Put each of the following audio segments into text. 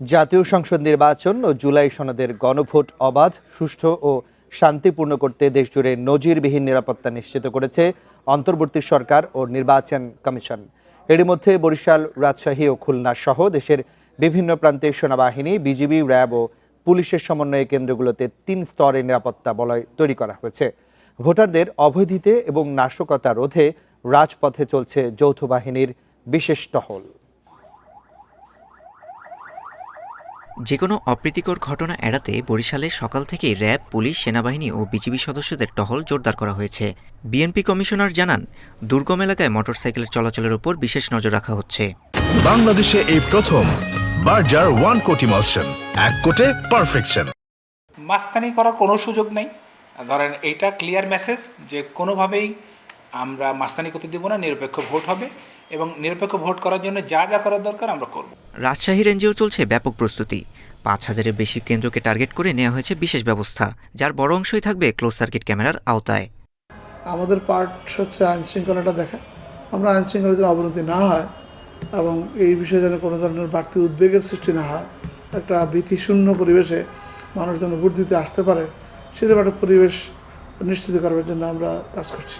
জাতীয় সংসদ নির্বাচন ও জুলাই সনদের গণভোট অবাধ, সুষ্ঠু ও শান্তিপূর্ণ করতে দেশজুড়ে নজিরবিহীন নিরাপত্তা নিশ্চিত করেছে অন্তর্বর্তী সরকার ও নির্বাচন কমিশন। এরই মধ্যে বরিশাল, রাজশাহী ও খুলনা সহ দেশের বিভিন্ন প্রান্তে সেনাবাহিনী, বিজিবি, র্যাব ও পুলিশের সমন্বয়ে কেন্দ্রগুলোতে 3 স্তরে নিরাপত্তা বলয় তৈরি করা হয়েছে। ভোটারদের অবৈধতা এবং নাশকতা রোধে রাজপথে চলছে যৌথ বাহিনীর বিশেষ টহল। যেকোনো অপ্রীতিকর ঘটনা এড়াতে বরিশালে সকাল থেকেই র্যাব, পুলিশ, সেনাবাহিনী ও বিজিবি সদস্যদের টহল জোরদার করা হয়েছে। বিএনপি কমিশনার জানান, দুর্গম এলাকায় মোটরসাইকেল চলাচলের উপর বিশেষ নজর রাখা হচ্ছে। বাংলাদেশে এই প্রথম বার্জার 1 কোটি মালসেন, 1 কোটে পারফেকশন। মাস্তানি করার কোনো সুযোগ নেই। ধরেন এইটা ক্লিয়ার মেসেজ যে কোনোভাবেই আমরা মাস্তানি করতে দেব না, নিরপেক্ষ ভোট হবে এবং নিরপেক্ষ ভোট করার জন্য যা যা করার দরকার আমরা করব। রাজশাহী রেঞ্জেও চলছে ব্যাপক প্রস্তুতি। ৫,০০০-এর বেশি কেন্দ্রকে টার্গেট করে নেওয়া হয়েছে বিশেষ ব্যবস্থা, যার বড় অংশই থাকবে ক্লোজ সার্কিট ক্যামেরার আওতায়। আমাদের পার্ট হচ্ছে আইন শৃঙ্খলাটা দেখা। আমরা আইন শৃঙ্খলার যেন অবনতি না হয় এবং এই বিষয়ে যেন কোনো ধরনের বাড়তি উদ্বেগের সৃষ্টি না হয়, একটা ভীতিশূন্য পরিবেশে মানুষ যেন ভোট দিতে আসতে পারে, সেরকম একটা পরিবেশ নিশ্চিত করার জন্য আমরা কাজ করছি।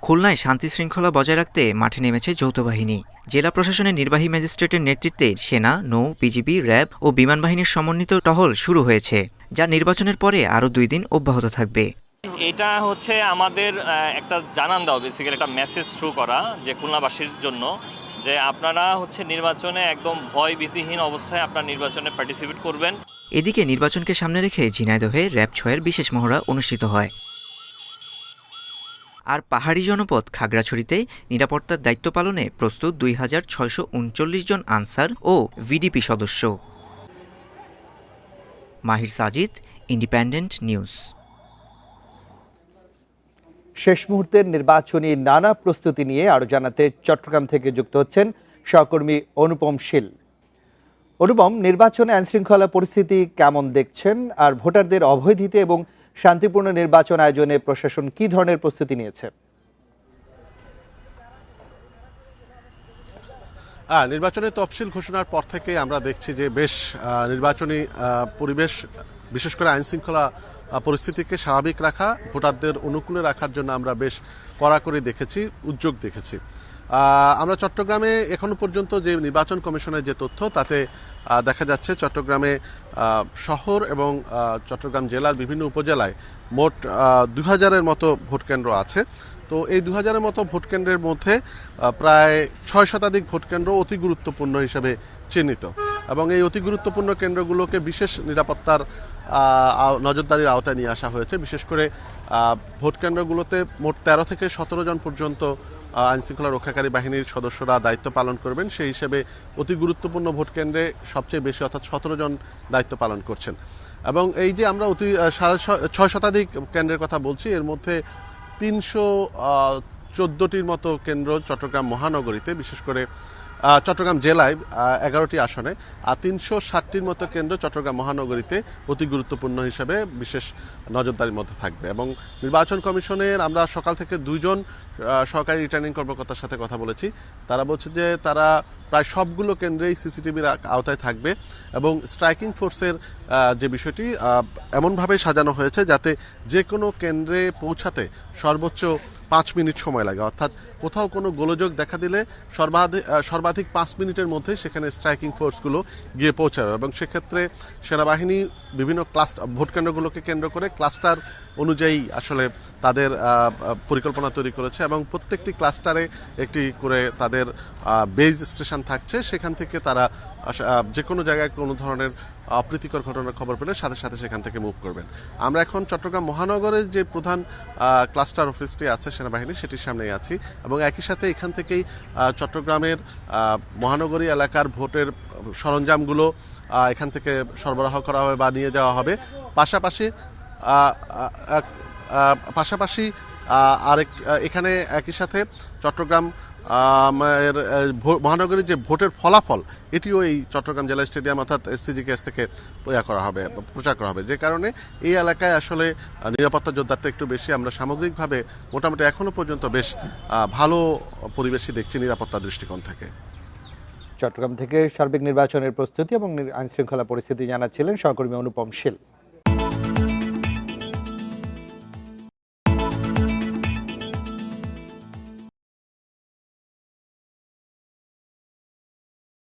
খুলনায় শান্তি শৃঙ্খলা বজায় রাখতে মাঠে নেমেছে যৌথ বাহিনী। জেলা প্রশাসনের নির্বাহী ম্যাজিস্ট্রেটের নেতৃত্বে সেনা, নৌ, বিজিবি, র্যাব ও বিমান বাহিনীর সমন্বিত টহল শুরু হয়েছে, যা নির্বাচনের পরে আরও 2 দিন অব্যাহত থাকবে। এটা হচ্ছে আমাদের একটা জানান দেওয়া, বেসিক্যালি একটা মেসেজ থ্রু করা যে খুলনাবাসীর জন্য যে আপনারা হচ্ছে নির্বাচনে একদম ভয় ভীতিহীন অবস্থায় আপনার নির্বাচনে পার্টিসিপেট করবেন। এদিকে নির্বাচনকে সামনে রেখে ঝিনাইদহে র্যাব 6-এর বিশেষ মহড়া অনুষ্ঠিত হয়। আর পাহাড়ি জনপদ খাগড়াছড়িতে নিরাপত্তার দায়িত্ব পালনে প্রস্তুত 2639 জন আনসার ও ভিডিপি সদস্য। মাহির সাজিদ, ইন্ডিপেন্ডেন্ট নিউজ। শেষ মুহূর্তের নির্বাচনী নানা প্রস্তুতি নিয়ে আরো জানাতে চট্টগ্রাম থেকে যুক্ত হচ্ছেন সহকর্মী অনুপম শীল। অনুপম, নির্বাচনে আইনশৃঙ্খলা পরিস্থিতি কেমন দেখছেন, আর ভোটারদের অভয়দিতে এবং শান্তিপূর্ণ নির্বাচন আয়োজনে প্রশাসন কি ধরনের প্রস্তুতি নিয়েছে? নির্বাচনের তফসিল ঘোষণার পর থেকে আমরা দেখছি যে বেশ নির্বাচনী পরিবেশ, বিশেষ করে আইনশৃঙ্খলা পরিস্থিতিকে স্বাভাবিক রাখা, ভোটারদের অনুকূলে রাখার জন্য আমরা বেশ কড়াকড়ি দেখেছি, উদ্যোগ দেখেছি। আমরা চট্টগ্রামে এখনো পর্যন্ত যে নির্বাচন কমিশনের যে তথ্য, তাতে দেখা যাচ্ছে চট্টগ্রামে শহর এবং চট্টগ্রাম জেলার বিভিন্ন উপজেলায় মোট ২,০০০-এর মতো ভোটকেন্দ্র আছে। তো এই ২,০০০-এর মতো ভোটকেন্দ্রের মধ্যে প্রায় ৬ শতাধিক ভোটকেন্দ্র অতি গুরুত্বপূর্ণ হিসেবে চিহ্নিত, এবং এই অতি গুরুত্বপূর্ণ কেন্দ্রগুলোকে বিশেষ নিরাপত্তার নজরদারির আওতায় নিয়ে আসা হয়েছে। বিশেষ করে ভোটকেন্দ্রগুলোতে মোট ১৩ থেকে ১৭ জন পর্যন্ত আইনশৃঙ্খলা রক্ষাকারী বাহিনীর সদস্যরা দায়িত্ব পালন করবেন। সেই হিসেবে অতি গুরুত্বপূর্ণ ভোটকেন্দ্রে সবচেয়ে বেশি, অর্থাৎ ১৭ জন দায়িত্ব পালন করছেন। এবং এই যে আমরা ৬ শতাধিক কেন্দ্রের কথা বলছি, এর মধ্যে ৩১৪টির মতো কেন্দ্র চট্টগ্রাম মহানগরীতে, বিশেষ করে চট্টগ্রাম জেলায় 11টি আসনে, আর ৩৬০টির মতো কেন্দ্র চট্টগ্রাম মহানগরীতে অতি গুরুত্বপূর্ণ হিসেবে বিশেষ নজরদারির মধ্যে থাকবে। এবং নির্বাচন কমিশনের আমরা সকাল থেকে 2 জন সরকারি রিটার্নিং কর্মকর্তার সাথে কথা বলেছি। তারা বলছে যে তারা প্রায় সবগুলো কেন্দ্রেই সিসিটিভির আওতায় থাকবে, এবং স্ট্রাইকিং ফোর্সের যে বিষয়টি এমনভাবে সাজানো হয়েছে যাতে যে কোনো কেন্দ্রে পৌঁছাতে সর্বোচ্চ 5 মিনিট সময় লাগে, অর্থাৎ কোথাও কোনো গোলযোগ দেখা দিলে সর্বাধিক 5 মিনিটের মধ্যে সেখানে স্ট্রাইকিং ফোর্সগুলো গিয়ে পৌঁছাবে। এবং সেক্ষেত্রে সেনাবাহিনী বিভিন্ন ভোটকেন্দ্রগুলোকে কেন্দ্র করে ক্লাস্টার অনুযায়ী আসলে তাদের পরিকল্পনা তৈরি করেছে, এবং প্রত্যেকটি ক্লাস্টারে একটি করে তাদের বেজ স্টেশন থাকছে। সেখান থেকে তারা যে কোনো জায়গায় কোনো ধরনের অপ্রীতিকর ঘটনার খবর পেলে সাথে সাথে সেখান থেকে মুভ করবেন। আমরা এখন চট্টগ্রাম মহানগরের যে প্রধান ক্লাস্টার অফিসটি আছে সেনাবাহিনী, সেটির সামনেই আছি, এবং একই সাথে এখান থেকেই চট্টগ্রামের মহানগরী এলাকার ভোটের সরঞ্জামগুলো এখান থেকে সরবরাহ করা হবে বা নিয়ে যাওয়া হবে। পাশাপাশি এখানে একই সাথে চট্টগ্রাম মহানগরীর যে ভোটের ফলাফল, এটিও এই চট্টগ্রাম জেলা স্টেডিয়াম অর্থাৎ এসসিজিকেএস থেকে প্রচার করা হবে, যে কারণে এই এলাকায় আসলে নিরাপত্তা জোরদারটা একটু বেশি। আমরা সামগ্রিকভাবে মোটামুটি এখনো পর্যন্ত বেশ ভালো পরিবেশই দেখছি নিরাপত্তা দৃষ্টিকোণ থেকে। চট্টগ্রাম থেকে সার্বিক নির্বাচনের প্রস্তুতি এবং আইনশৃঙ্খলা পরিস্থিতি জানাচ্ছিলেন সহকর্মী অনুপম শীল।